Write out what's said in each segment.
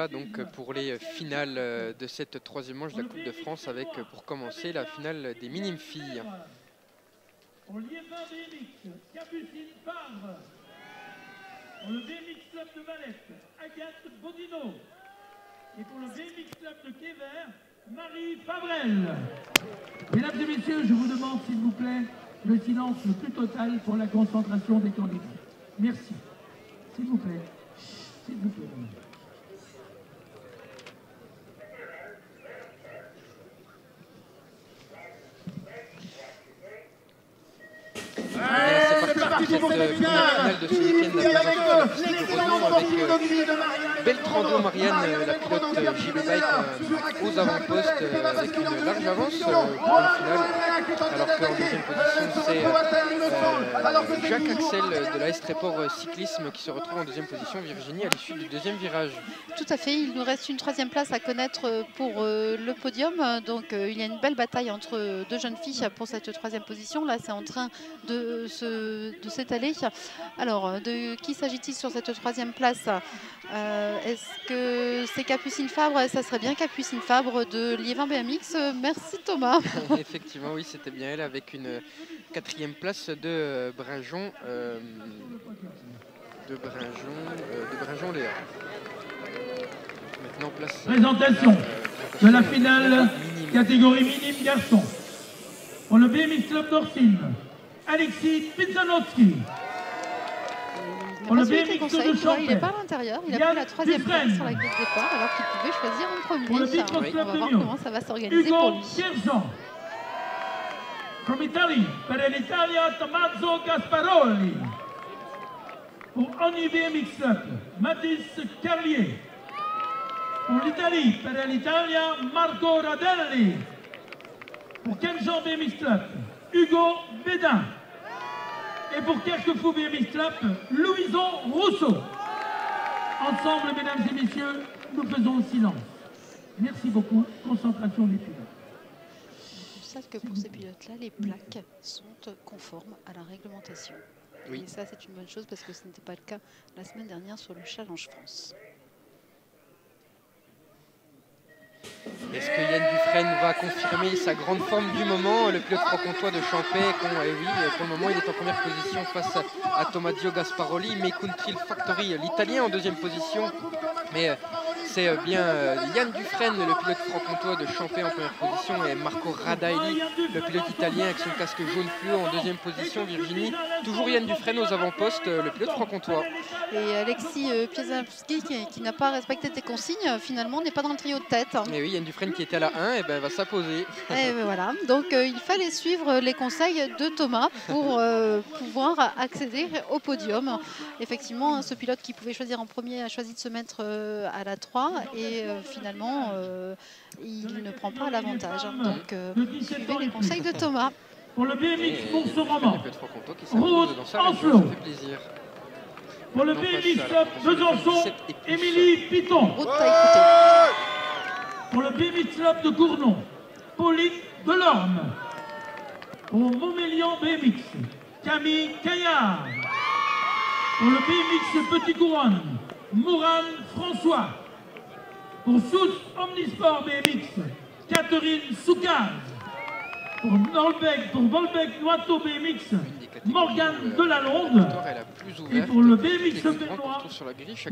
déjà donc pour les finales de cette troisième manche de la Coupe de France avec pour commencer la finale des minimes filles. Pour Liévin BMX, Capucine Favre. Pour le BMX Club de Valette, Agathe Bodino. Et pour le BMX Club de Quévert, Marie Favrel. Mesdames et messieurs, je vous demande s'il vous plaît le silence le plus total pour la concentration des candidats. Merci. S'il vous plaît. S'il vous plaît. C'est parti pour cette finale de ce week-end avec Beltrando Marianne, la pilote JB Bike aux avant-postes avec une large avance pour une finale, alors qu'en deuxième position c'est Jacques Axel de la Estréport Cyclisme qui se retrouve en deuxième position, Virginie, à l'issue du deuxième virage. Tout à fait, il nous reste une troisième place à connaître pour le podium, donc il y a une belle bataille entre deux jeunes filles pour cette troisième position. Là c'est en train de s'étaler. Alors, de qui s'agit-il sur cette troisième place? Est-ce que c'est Capucine Fabre? Ça serait bien Capucine Fabre de Liévin BMX. Merci Thomas. Effectivement, oui, c'était bien elle avec une quatrième place de Brinjon Léa. Maintenant, place présentation de la finale catégorie minime garçon. Pour le BMX Club d'Orsine, Alexis Pizanowski. Pour le BMX de Champais, il n'est pas à l'intérieur, il a pris la troisième place sur la grille de départ alors qu'il pouvait choisir en premier. Pour le On va voir comment ça va s'organiser pour lui. From Italy, per l'Italia Tommaso Gasparoli. Pour ONI BMX Club, Mathis Carlier. Pour l'Italie, per l'Italia Marco Radelli. Pour Kenjan BMX Club, Hugo Bédin. Et pour Carquefou BMX Club, Louison Rousseau. Ensemble, mesdames et messieurs, nous faisons le silence. Merci beaucoup. Concentration des pilotes. Vous savez que pour ces pilotes-là, les plaques sont conformes à la réglementation. Oui. Et ça, c'est une bonne chose parce que ce n'était pas le cas la semaine dernière sur le Challenge France. Est-ce que Yann Dufresne va confirmer sa grande forme du moment? Le pilote franc-comtois de Champais, oui, pour le moment il est en première position face à Tommaso Gasparoli, mais Country Factory, l'Italien en deuxième position. Mais c'est bien Yann Dufresne, le pilote franc-comtois de Champais en première position, et Marco Radaeli, le pilote italien avec son casque jaune fluo en deuxième position. Virginie, toujours Yann Dufresne aux avant-postes, le pilote franc-comtois. Et Alexis Piazanowski qui n'a pas respecté tes consignes, finalement n'est pas dans le trio de tête. Et oui, Yann Dufresne qui était à la 1 et ben, va s'imposer. Et ben voilà, donc il fallait suivre les conseils de Thomas pour pouvoir accéder au podium. Effectivement, ce pilote qui pouvait choisir en premier a choisi de se mettre à la 3 et finalement il ne prend pas l'avantage. Donc suivez les conseils de Thomas. Pour le BMX pour ce moment, Rose Ancelot. Ça fait plaisir. Pour le BMX Club Besançon, Émilie Piton. Pour le BMX Club de Cournon, Pauline Delorme. Pour Montmélian BMX, Camille Caillard. Pour le BMX Petit Couronne, Mourane François. Pour Sousse Omnisport BMX, Catherine Soukaz. Pour Volbec Noato BMX, Morgane Delalonde. Et pour le BMX Benoît,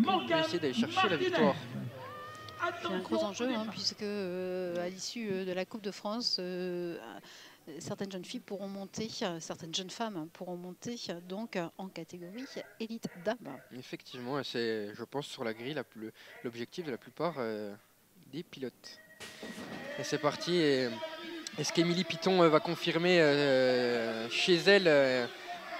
Morgane essayer d'aller chercher la victoire. C'est un gros enjeu puisque à l'issue de la Coupe de France, certaines jeunes filles pourront monter, certaines jeunes femmes pourront monter donc en catégorie élite dame. Effectivement, c'est, je pense, sur la grille l'objectif de la plupart des pilotes. Et c'est parti. Est-ce qu'Émilie Piton va confirmer chez elle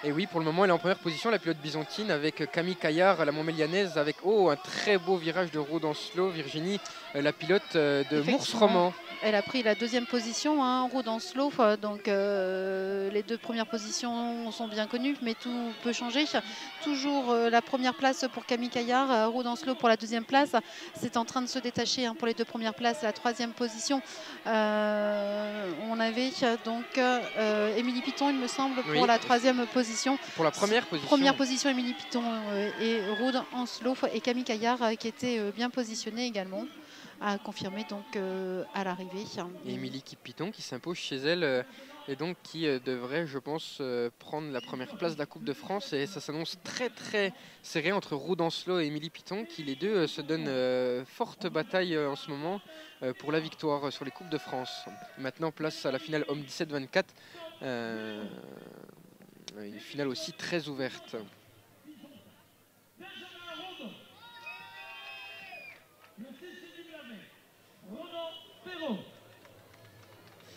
et oui, pour le moment, elle est en première position, la pilote byzantine, avec Camille Caillard, la Montmélianaise, avec un très beau virage de Rodancelot. Virginie, la pilote de Mours-Roman. Elle a pris la deuxième position, Rodancelot. Donc les deux premières positions sont bien connues, mais tout peut changer. Toujours la première place pour Camille Caillard, Rodancelot pour la deuxième place. C'est en train de se détacher pour les deux premières places. La troisième position, on avait donc Émilie Piton, il me semble, pour la troisième position. position. Pour la première position. Première position, Émilie Piton et Ruud Hanslo et Camille Caillard qui étaient bien positionnés également, à confirmer donc à l'arrivée. Et Émilie Piton qui s'impose chez elle et donc qui devrait, je pense, prendre la première place de la Coupe de France. Et ça s'annonce très très serré entre Ruud Hanslo et Émilie Piton, qui les deux se donnent forte bataille en ce moment pour la victoire sur les Coupes de France. Maintenant, place à la finale Homme 17-24. Une finale aussi très ouverte.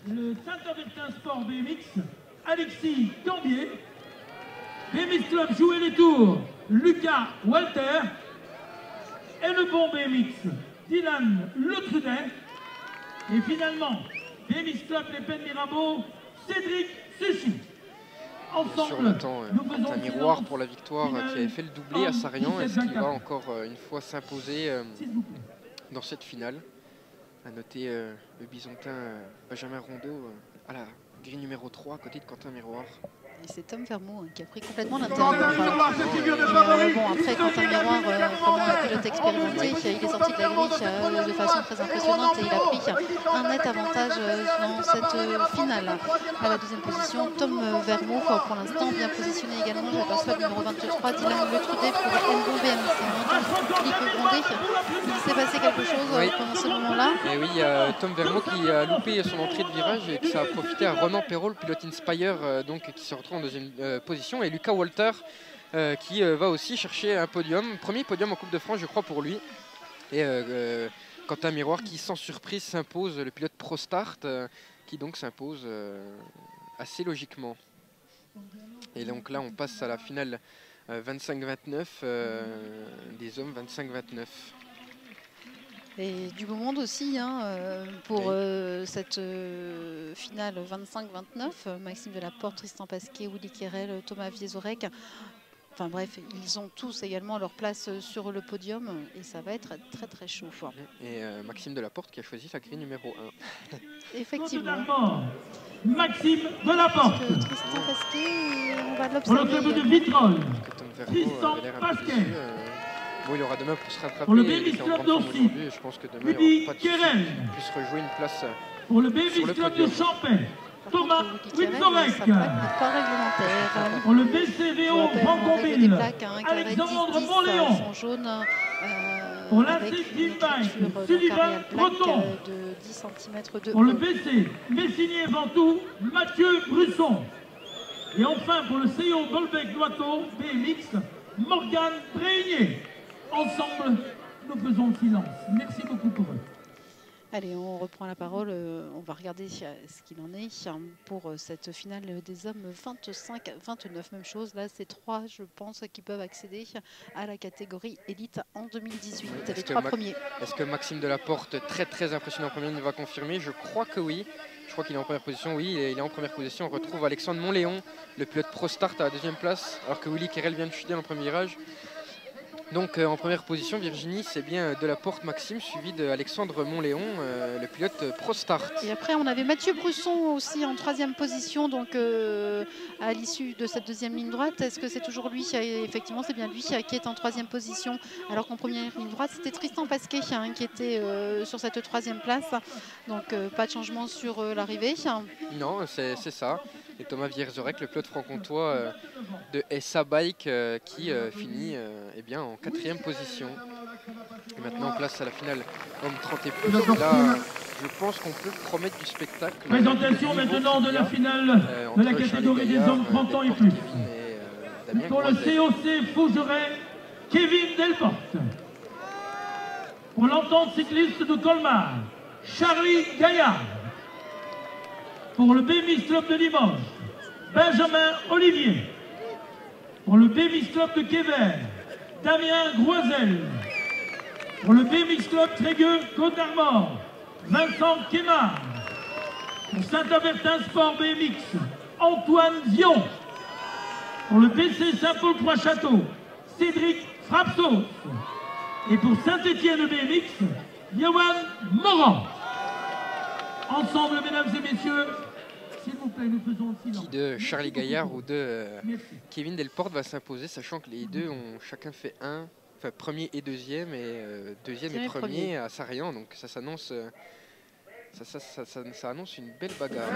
Le Saint-Avertin Sport BMX, Alexis Gambier. BMX Club jouait les tours, Lucas Walter. Et le bon BMX, Dylan Lecrudet. Et finalement, BMX Club Les Pennes Mirabeau, Cédric Suchy. Sur le temps, un miroir pour la victoire qui avait fait le doublé à Sarrian. Est-ce qu'il va encore une fois s'imposer dans cette finale? À noter le bisontin Benjamin Rondeau à la grille numéro 3 à côté de Quentin Miroir. Et c'est Tom Vermeau qui a pris complètement l'intérieur. Bon, après, Quentin Miroir, vraiment un pilote expérimenté, il est sorti de la grille de façon très impressionnante et il a pris un net avantage dans cette finale. À la deuxième position, Tom Vermeau, pour l'instant bien positionné également. J'aperçois le numéro 23, Dylan Lecrudet pour Mbon BMC. Philippe Grondé, il s'est passé quelque chose pendant ce moment-là. Et oui, Tom Vermeau qui a loupé son entrée de virage et que ça a profité à Ronan Perrault, le pilote Inspire, donc, qui se retrouve en deuxième position, et Lucas Walter qui va aussi chercher un podium, premier podium en Coupe de France je crois pour lui, et Quentin Miroir qui sans surprise s'impose, le pilote ProStart qui donc s'impose assez logiquement. Et donc là on passe à la finale 25-29 des hommes, 25-29. Et du beau monde aussi pour cette finale 25-29. Maxime Delaporte, Tristan Pasquet, Willy Quérel, Thomas Viesorek. Enfin bref, ils ont tous également leur place sur le podium et ça va être très très chaud. Et Maxime Delaporte qui a choisi la grille numéro 1. Effectivement. Maxime Delaporte. Tristan Pasquet, on va pour le club de Vitrolles. Tristan Pasquet. Bon, il aura demain pour se rattraper. Pour le BMX Club d'Orcy, je pense que demain il n'y aura pas de soucis. Il puisse rejouer une place pour le BMX Club de Champais, Thomas Witzorek. Pour le BCVO Franconville, Alexandre Montléon. Pour l'Institut Bike, Sullivan Breton. De 10 cm de pour le BC, Messigné Ventoux, Mathieu Brusson. Et enfin pour le CO Golbec-Loiseau BMX, Morgane Bréigné. Ensemble, nous faisons le silence. Merci beaucoup pour eux. Allez, on reprend la parole. On va regarder ce qu'il en est pour cette finale des hommes 25-29. Même chose, là, c'est 3, je pense, qui peuvent accéder à la catégorie élite en 2018. Les 3 premiers. Est-ce que Maxime Delaporte, très très impressionnant en première, il va confirmer? Je crois que oui. Je crois qu'il est en première position. Oui, il est en première position. On retrouve Alexandre Montléon, le pilote ProStart à la deuxième place, alors que Willy Quérel vient de chuter dans le premier virage. Donc en première position, Virginie, c'est bien Delaporte Maxime, suivi d'Alexandre Montléon, le pilote ProStart. Et après, on avait Mathieu Brusson aussi en 3e position, donc à l'issue de cette deuxième ligne droite. Est-ce que c'est toujours lui? Effectivement, c'est bien lui qui est en 3e position, alors qu'en première ligne droite, c'était Tristan Pasquet qui était sur cette 3e place. Donc pas de changement sur l'arrivée. Non, c'est ça. Et Thomas Vierzorek, le pilote franc-comtois de SA Bike, qui finit bien en 4e position. Et maintenant, place à la finale homme 30 et plus. Là, je pense qu'on peut promettre du spectacle. Présentation maintenant de la finale de la catégorie des hommes 30 ans et plus. Pour le COC Fougeray, Kevin Delporte. Pour l'entente cycliste de Colmar, Charlie Gaillard. Pour le BMX Club de Limoges, Benjamin Olivier. Pour le BMX Club de Québec, Damien Groisel. Pour le BMX Club Trégueux-Côte d'Armor, Vincent Quémard. Pour Saint-Avertin Sport BMX, Antoine Zion. Pour le BC Saint-Paul-Trois-Châteaux, Cédric Frapsos. Et pour Saint-Étienne BMX, Yoann Morand. Ensemble, mesdames et messieurs, s'il vous plaît, nous faisons le silence. Qui de Charlie Gaillard ou de Merci. Kevin Delporte va s'imposer, sachant que les deux ont chacun fait premier et deuxième, et deuxième et premier à Sarayan, donc ça s'annonce. Ça annonce une belle bagarre.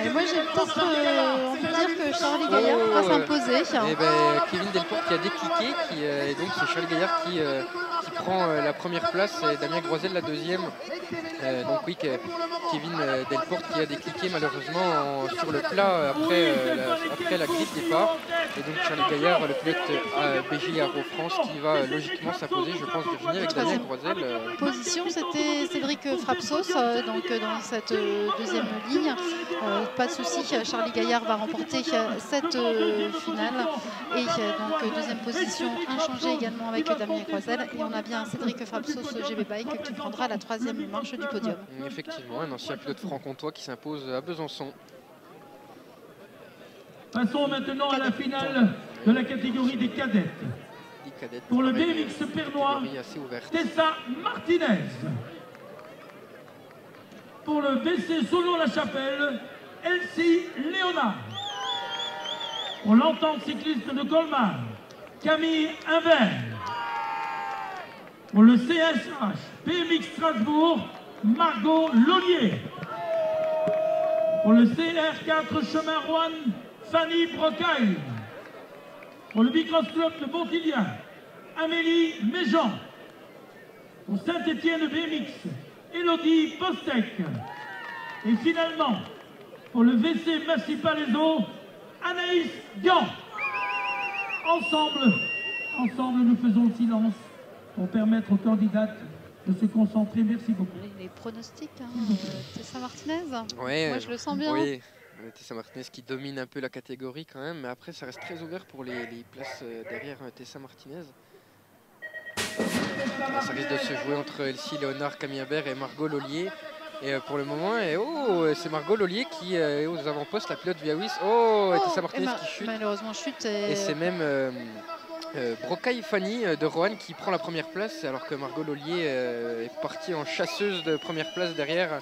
Et moi j'ai peut-être envie de dire que Charlie Gaillard va s'imposer. Et ben, Kevin Delporte qui a décliqué, et donc c'est Charlie Gaillard qui prend la première place et Damien Groisel la deuxième. Donc oui, Kevin Delporte qui a décliqué malheureusement sur le plat après la grille de départ. Et donc Charlie Gaillard, le pilote BJ Aero France, qui va logiquement s'imposer, je pense, Virginie, avec Damien Groisel. Position, c'était Cédric Frapsos, donc dans cette deuxième ligne. Pas de souci, Charlie Gaillard va remporter cette finale. Et donc deuxième position inchangée également avec Damien Groisel. Et on a bien Cédric Frapsos GB Bike qui prendra la troisième marche du podium. Effectivement, un ancien pilote franc-comtois qui s'impose à Besançon. Passons maintenant à la finale de la catégorie des cadettes. Pour le BMX Pernois, Tessa Martinez. Pour le BC Solon-la-Chapelle, Elsie Léonard. Pour l'entente cycliste de Colmar, Camille Invert. Pour le CSH BMX Strasbourg, Margot Lollier. Pour le CR4 Chemin Roanne, Fanny Brocaille. Pour le Bicross Club de Montilien, Amélie Méjean. Pour Saint-Étienne BMX, Elodie Postec. Et finalement, pour le WC Massy-Palaiseau, Anaïs Gant. Ensemble, nous faisons le silence pour permettre aux candidates de se concentrer. Merci beaucoup. Les pronostics, Tessa Martinez, ouais, moi je le sens bien. Oui, Tessa Martinez qui domine un peu la catégorie quand même, mais après ça reste très ouvert pour les places derrière Tessa Martinez. Ça risque de se jouer entre Elsie Léonard, Camille Imbert et Margot Lollier. Et pour le moment, c'est Margot Lollier qui est aux avant-postes, la pilote Viawis. Tessa Martinez qui chute. Malheureusement chute. Et c'est même Brocaille Fanny de Roanne qui prend la première place, alors que Margot Lollier est partie en chasseuse de première place derrière.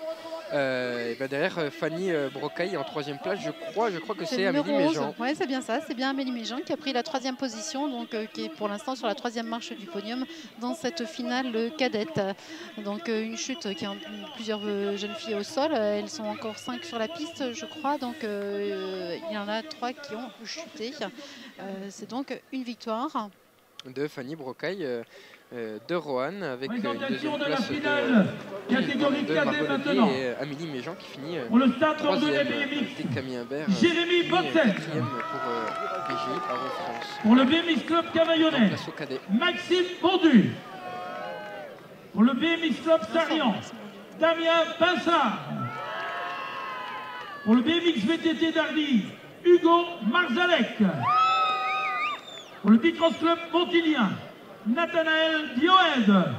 Derrière Fanny Brocaille en troisième place, je crois que c'est Amélie Méjean. Oui, c'est bien ça, c'est bien Amélie Méjean qui a pris la troisième position, donc qui est pour l'instant sur la troisième marche du podium dans cette finale cadette. Donc une chute qui a plusieurs jeunes filles au sol, elles sont encore 5 sur la piste, je crois, donc il y en a 3 qui ont chuté. C'est donc une victoire de Fanny Brocaille de Roanne avec une deuxième de place la finale, catégorie cadet maintenant. Et Amélie Méjean qui finit pour le stade troisième, BMX, Camille Imbert, Jérémy Bottet. Quatrième pour BJ Aero France. Pour le BMX Club Cavaillonnet, Maxime Bondu. Pour le BMX Club Sarian, Damien Pinsard. Pour le BMX VTT d'Ardy, Hugo Marzalek. Pour le Bicross Club Montilien, Nathanaël Dioed.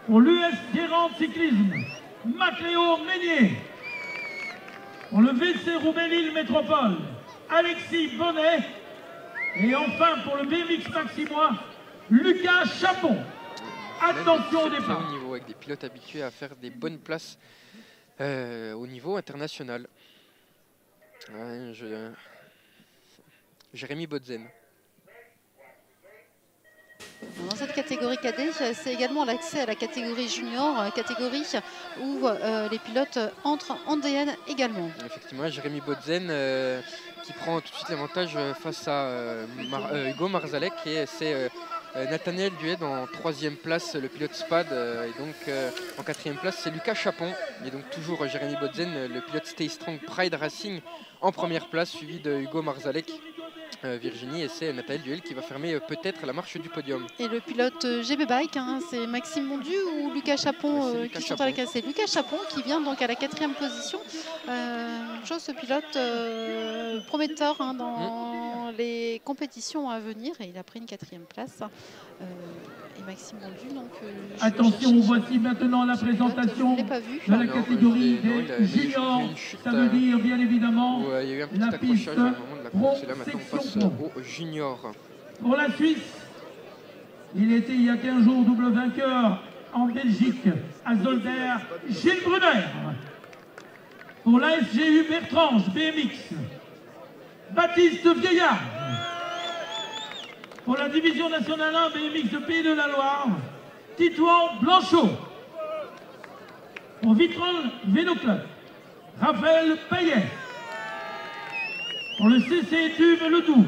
Pour l'US Guérande Cyclisme, Macléo Meignier. Pour le VC Roubaix-Lille Métropole, Alexis Bonnet. Et enfin pour le BMX Maximois, Lucas Chapon. Attention au départ. Au niveau, avec des pilotes habitués à faire des bonnes places au niveau international. Jérémy Bodzen. Dans cette catégorie cadet, c'est également l'accès à la catégorie junior, catégorie où les pilotes entrent en DN également. Effectivement, Jérémy Bodzen qui prend tout de suite l'avantage face à Hugo Marzalek, et c'est Nathanaël Dued en troisième place, le pilote SPAD, et donc en quatrième place c'est Lucas Chapon, et donc toujours Jérémy Bodzen, le pilote Stay Strong Pride Racing en première place, suivi de Hugo Marzalek. Virginie, et c'est Nathanaël Duel qui va fermer peut-être la marche du podium. Et le pilote GB Bike, c'est Maxime Mondu ou Lucas Chapon qui sont à la cassée. Lucas Chapon qui vient donc à la quatrième position. Ce pilote prometteur dans les compétitions à venir, et il a pris une quatrième place. Et Maxime Mondu, donc attention, voici maintenant la présentation de la catégorie des juniors. Ça veut dire bien évidemment il y a eu un petit la accrochage piste à un moment de la course, et là maintenant on passe au junior. Pour la Suisse, il était il y a 15 jours double vainqueur en Belgique à Zolder, Gilles Brunner. Pour la SGU Bertrange BMX, Baptiste Vieillard. Pour la division nationale 1 BMX de Pays de la Loire, Titouan Blanchot. Pour Vitrolles Vélo Club, Raphaël Payet. Pour le CC Tuve Le Doubs,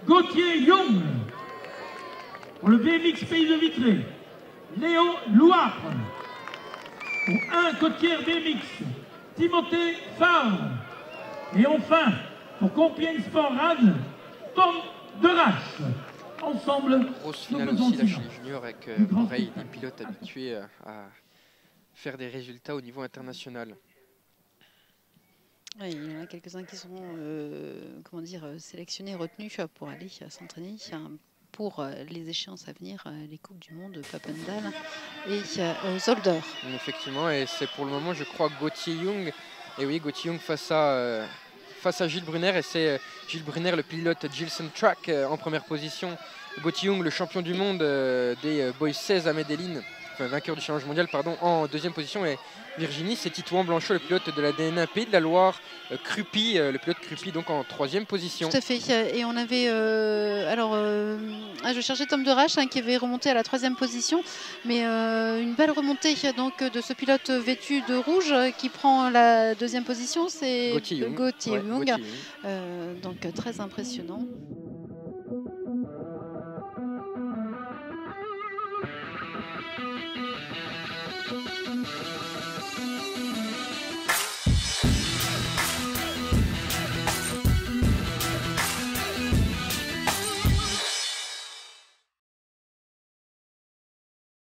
Gauthier Young. Pour le BMX Pays de Vitré, Léo Louard. Pour 1 Côtière BMX, Timothée Favre. Et enfin, pour Compiègne Sport Rad, Tom Derache. Ensemble, grosse finale aussi là chez les juniors avec pareil, des pilotes habitués à faire des résultats au niveau international. Oui, il y en a quelques-uns qui sont comment dire, sélectionnés, retenus pour aller s'entraîner pour les échéances à venir, les Coupes du Monde, Papendal et Zolder. Effectivement, et c'est pour le moment, je crois, Gauthier Young. Et oui, Gauthier Young face à Gilles Brunner. Et c'est Gilles Brunner, le pilote Gilson Track, en première position. Gauthier Young, le champion du monde des Boys 16 à Medellin. Enfin, vainqueur du challenge mondial, pardon, en deuxième position. Et Virginie, c'est Titouan Blanchot, le pilote de la DNA Pays de la Loire, Crupi, le pilote Crupi, donc en troisième position. Tout à fait. Et on avait, je cherchais Tom Derache qui avait remonté à la troisième position, mais une belle remontée donc de ce pilote vêtu de rouge qui prend la deuxième position, c'est Gauthier Young. Donc très impressionnant.